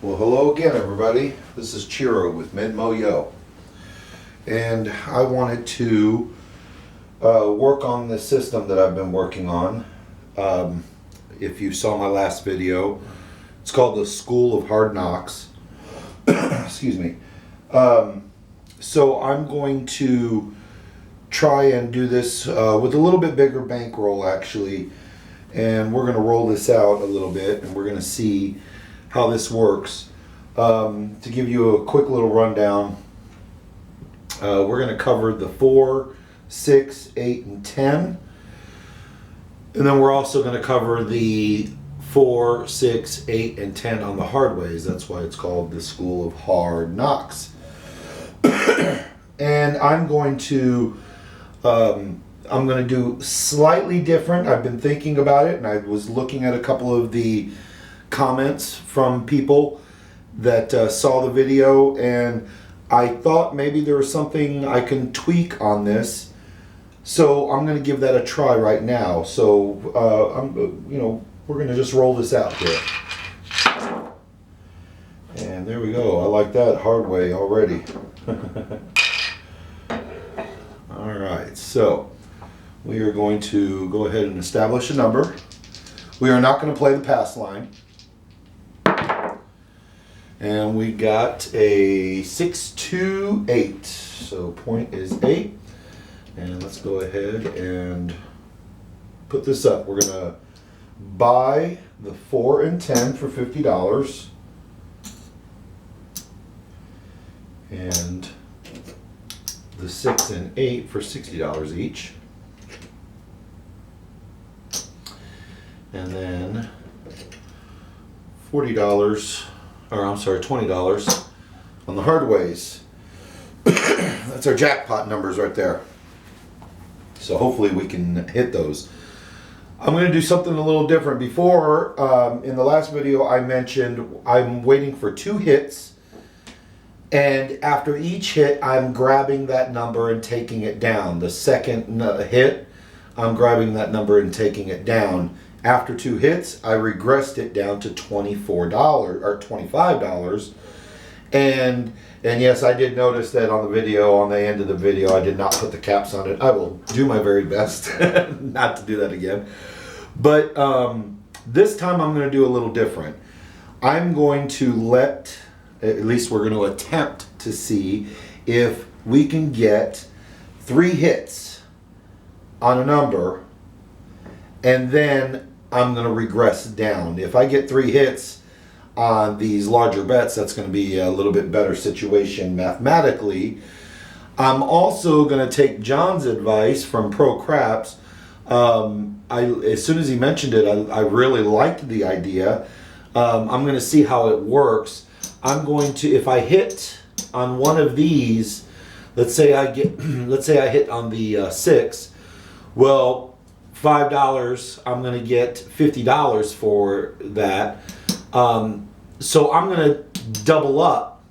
Well, hello again, everybody. This is Chiro with Minmo Yo, and I wanted to work on the system that I've been working on. If you saw my last video, it's called the School of Hard Knocks. Excuse me. So I'm going to try and do this with a little bit bigger bankroll, actually, and we're going to roll this out a little bit, and we're going to see how this works. To give you a quick little rundown, we're going to cover the 4, 6, 8, and 10. And then we're also going to cover the 4, 6, 8, and 10 on the hard ways. That's why it's called the School of Hard Knocks. And I'm going to do slightly different. I've been thinking about it, and I was looking at a couple of the comments from people that saw the video, and I thought maybe there was something I can tweak on this, so I'm going to give that a try right now. So we're going to just roll this out here, and there we go. I like that hard way already. All right, so we are going to go ahead and establish a number. We are not going to play the pass line. And we got a 6, 2, 8. So point is 8. And let's go ahead and put this up. We're going to buy the 4 and 10 for $50. And the 6 and 8 for $60 each. And then $40. Or I'm sorry, $20 on the hard ways. That's our jackpot numbers right there. So hopefully we can hit those. I'm going to do something a little different. Before, in the last video, I mentioned I'm waiting for 2 hits. And after each hit, I'm grabbing that number and taking it down. The second hit, I'm grabbing that number and taking it down. After 2 hits, I regressed it down to $24 or $25. And yes, I did notice that on the video, on the end of the video, I did not put the caps on it. I will do my very best not to do that again. But this time I'm going to do a little different. I'm going to at least we're going to attempt to see if we can get 3 hits on a number, and then I'm going to regress down. If I get 3 hits on these larger bets, that's going to be a little bit better situation mathematically. I'm also going to take John's advice from Pro Craps. As soon as he mentioned it, I really liked the idea. I'm going to see how it works. I'm going to, if I hit on one of these, let's say I hit on the 6. Well, $5, I'm going to get $50 for that. So I'm going to double up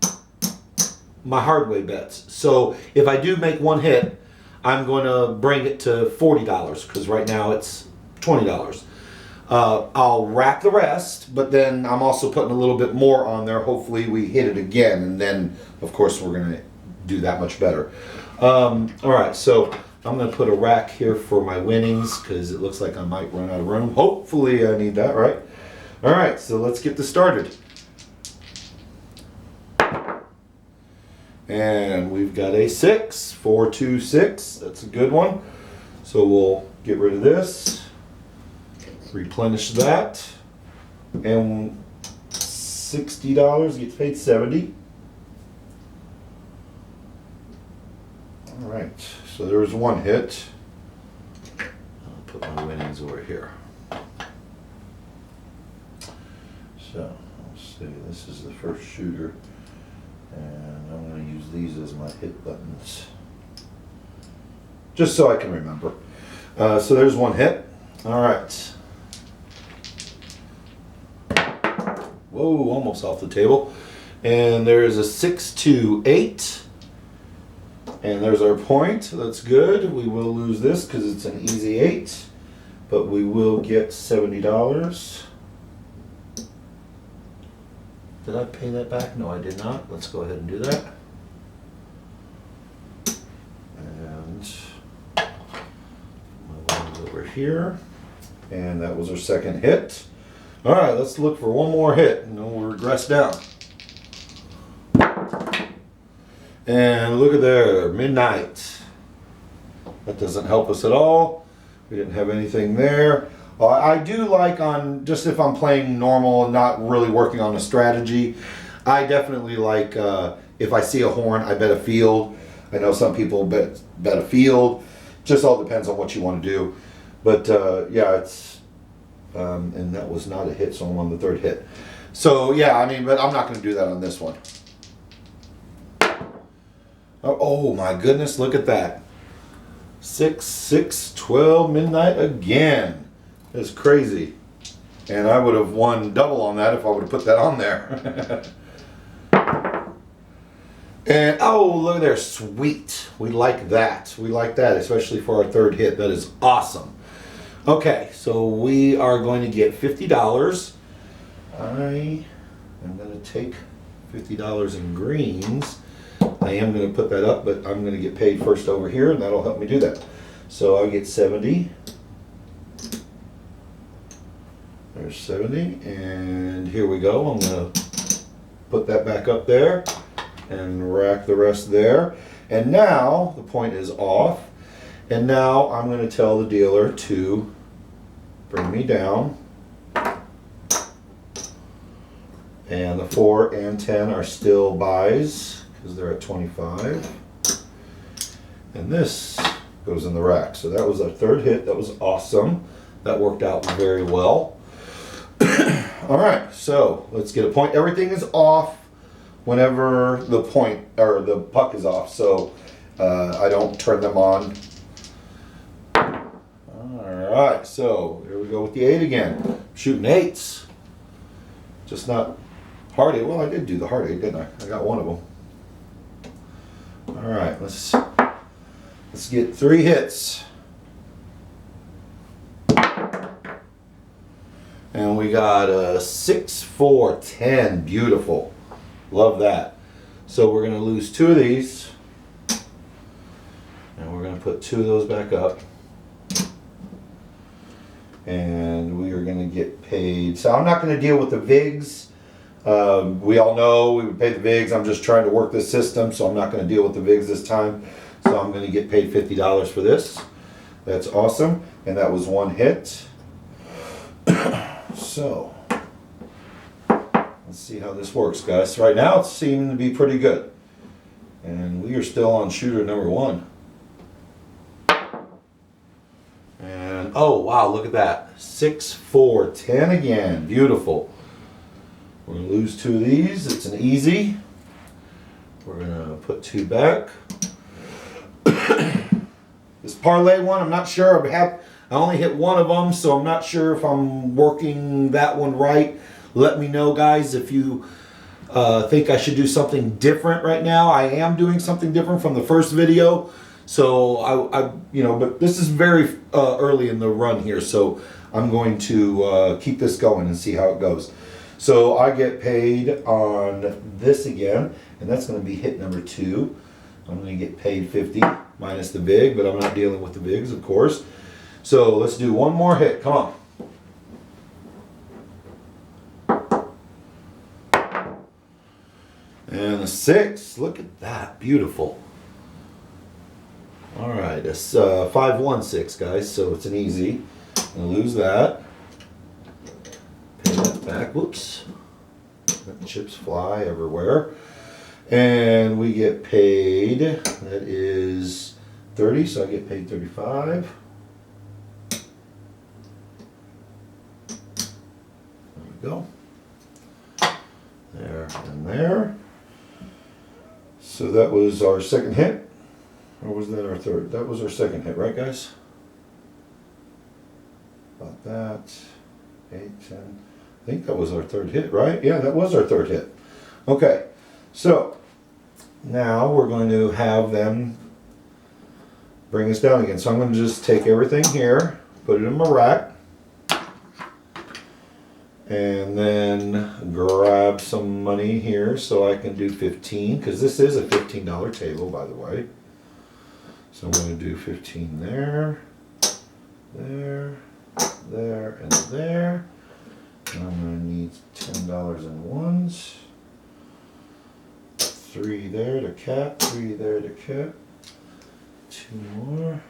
my hard way bets. So if I do make 1 hit, I'm going to bring it to $40 because right now it's $20. I'll rack the rest, but then I'm also putting a little bit more on there. Hopefully we hit it again, and then of course we're going to do that much better. All right, so I'm going to put a rack here for my winnings because it looks like I might run out of room. Hopefully I need that, right? All right, so let's get this started. And we've got a 6, 4, 2, 6. That's a good one. So we'll get rid of this, replenish that, and $60 gets paid 70. All right, so there was 1 hit. I'll put my winnings over here. So let's see, this is the first shooter, and I'm going to use these as my hit buttons, just so I can remember. So there's 1 hit. All right. Whoa, almost off the table. And there's a 6, 2, 8. And there's our point. That's good. We will lose this because it's an easy 8, but we will get $70. Did I pay that back? No, I did not. Let's go ahead and do that. And move on over here. And that was our second hit. All right, let's look for one more hit and then we'll regress down. And look at there, midnight. That doesn't help us at all. We didn't have anything there. I do like on, just if I'm playing normal and not really working on a strategy, I definitely like, if I see a horn, I bet a field. I know some people bet a field. Just all depends on what you want to do. But yeah, it's, and that was not a hit, so I'm on the third hit. So yeah, I mean, but I'm not going to do that on this one. Oh my goodness, look at that. 6, 6, 12, midnight again. It's crazy. And I would have won double on that if I would have put that on there. And oh, look there, sweet. We like that. We like that, especially for our third hit. That is awesome. Okay, so we are going to get $50. I am going to take $50 in greens. I am going to put that up, but I'm going to get paid first over here, and that'll help me do that. So I'll get 70. There's 70, and here we go. I'm going to put that back up there and rack the rest there. And now the point is off, and now I'm going to tell the dealer to bring me down. And the 4 and 10 are still buys because they're at 25. And this goes in the rack. So that was our third hit. That was awesome. That worked out very well. All right, so let's get a point. Everything is off whenever the point or the puck is off, so I don't turn them on. All right, so here we go with the 8 again. Shooting 8s, just not hard 8. Well, I did do the hard 8, didn't I? I got one of them. All right, let's get 3 hits. And we got a 6, 4, 10. Beautiful. Love that. So we're going to lose 2 of these. And we're going to put 2 of those back up. And we are going to get paid. So I'm not going to deal with the VIGs. We all know we would pay the VIGs. I'm just trying to work this system, so I'm not going to deal with the VIGs this time. So I'm going to get paid $50 for this. That's awesome. And that was 1 hit. So, let's see how this works, guys. Right now, it's seeming to be pretty good. And we are still on shooter number 1. And, oh, wow, look at that. 6, 4, 10 again. Beautiful. We're going to lose 2 of these. It's an easy. We're going to put 2 back. This parlay one, I'm not sure. I only hit 1 of them, so I'm not sure if I'm working that one right. Let me know, guys, if you think I should do something different right now. I am doing something different from the first video, so I you know, but this is very early in the run here, so I'm going to keep this going and see how it goes. So I get paid on this again, and that's going to be hit number 2. I'm going to get paid 50 minus the VIG, but I'm not dealing with the VIGs, of course. So let's do one more hit. Come on. And a 6. Look at that. Beautiful. All right. It's 516, guys. So it's an easy. I'm going to lose that. Pay that back. Whoops. Let the chips fly everywhere. And we get paid. That is 30. So I get paid 35. Go there and there. So that was our second hit, or was that our third? That was our second hit, right, guys? About that. 8, 10. I think that was our third hit, right? Yeah, that was our third hit. Okay, so now we're going to have them bring us down again. So I'm going to just take everything here, put it in my rack. And then grab some money here so I can do 15, because this is a $15 table, by the way. So I'm going to do 15 there, there, there, and there. And I'm going to need $10 in ones. 3 there to cap, 3 there to cap. 2 more.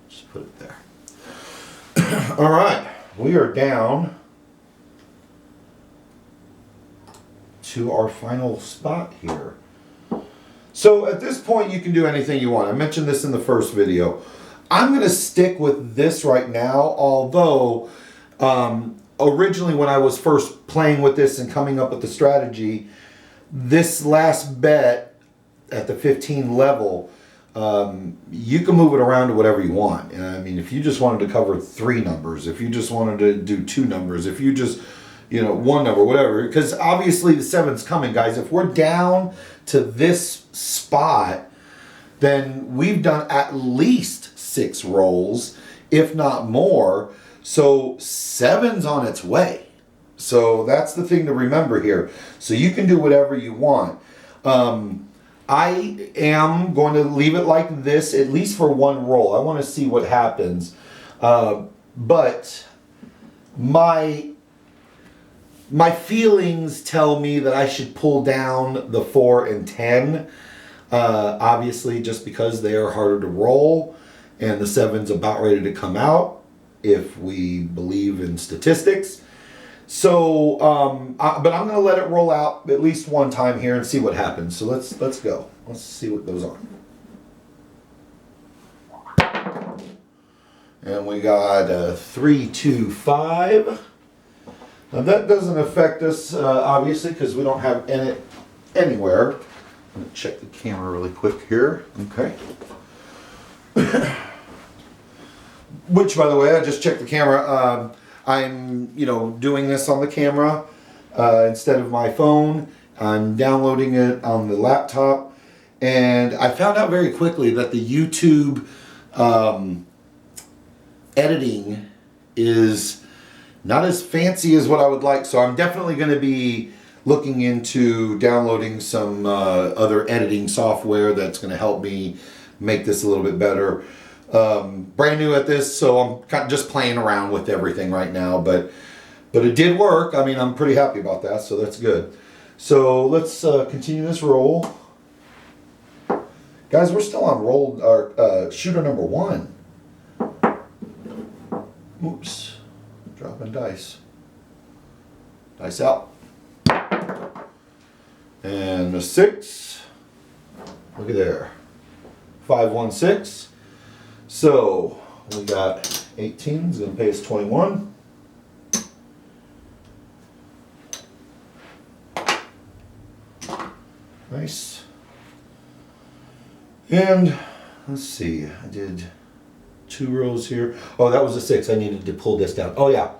Just put it there. All right, we are down to our final spot here. So at this point, you can do anything you want. I mentioned this in the first video. I'm going to stick with this right now, although originally when I was first playing with this and coming up with the strategy, this last bet at the 15 level, you can move it around to whatever you want. I mean, if you just wanted to cover 3 numbers, if you just wanted to do 2 numbers, if you just, 1 number, whatever, because obviously the 7's coming, guys. If we're down to this spot, then we've done at least 6 rolls, if not more. So 7's on its way. So that's the thing to remember here. So you can do whatever you want. I am going to leave it like this, at least for 1 roll. I want to see what happens. But my feelings tell me that I should pull down the 4 and 10. Obviously, just because they are harder to roll, and the 7's about ready to come out, if we believe in statistics. So, but I'm going to let it roll out at least 1 time here and see what happens. So let's go. Let's see what goes on. And we got 3, 2, 5. Now that doesn't affect us, obviously, because we don't have it anywhere. I'm going to check the camera really quick here. Okay. Which, by the way, I just checked the camera. I'm, doing this on the camera instead of my phone. I'm downloading it on the laptop. And I found out very quickly that the YouTube editing is not as fancy as what I would like. So I'm definitely going to be looking into downloading some other editing software that's going to help me make this a little bit better. Brand new at this, so I'm kind of just playing around with everything right now, but it did work. I mean, I'm pretty happy about that, so that's good. So let's continue this roll. Guys, we're still on roll, shooter number 1. Oops, dropping dice. Dice out. And a 6. Look at there. 5, 1, 6. So we got 18, is going to pay us 21. Nice. And let's see, I did 2 rows here. Oh, that was a 6. I needed to pull this down. Oh yeah,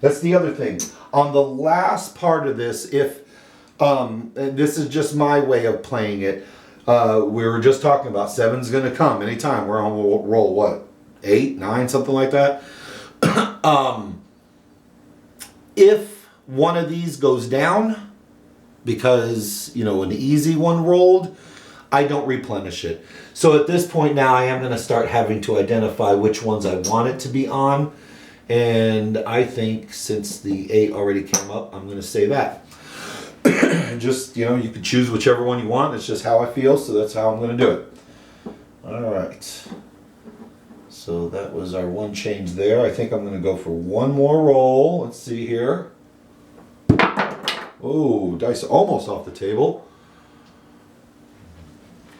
that's the other thing. On the last part of this, if and this is just my way of playing it. We were just talking about 7's going to come anytime. We're on roll what? 8, 9, something like that. If one of these goes down because, an easy one rolled, I don't replenish it. So at this point now, I am going to start having to identify which ones I want it to be on. And I think since the 8 already came up, I'm going to say that. Just, you can choose whichever one you want. It's just how I feel, so that's how I'm going to do it. All right. So that was our 1 change there. I think I'm going to go for 1 more roll. Let's see here. Oh, dice almost off the table.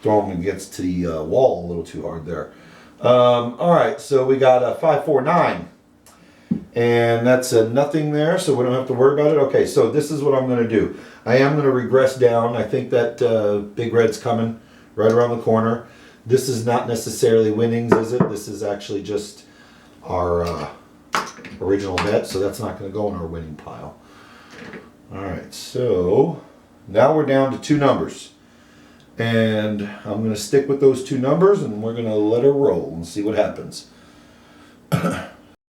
Throw them against the wall a little too hard there. All right, so we got a 5, 4, 9. And that's a nothing there, so we don't have to worry about it. Okay, so this is what I'm going to do. I am going to regress down. I think that big red's coming right around the corner. This is not necessarily winnings, is it? This is actually just our original bet, so that's not going to go in our winning pile. All right, so now we're down to 2 numbers. And I'm going to stick with those 2 numbers, and we're going to let her roll and see what happens.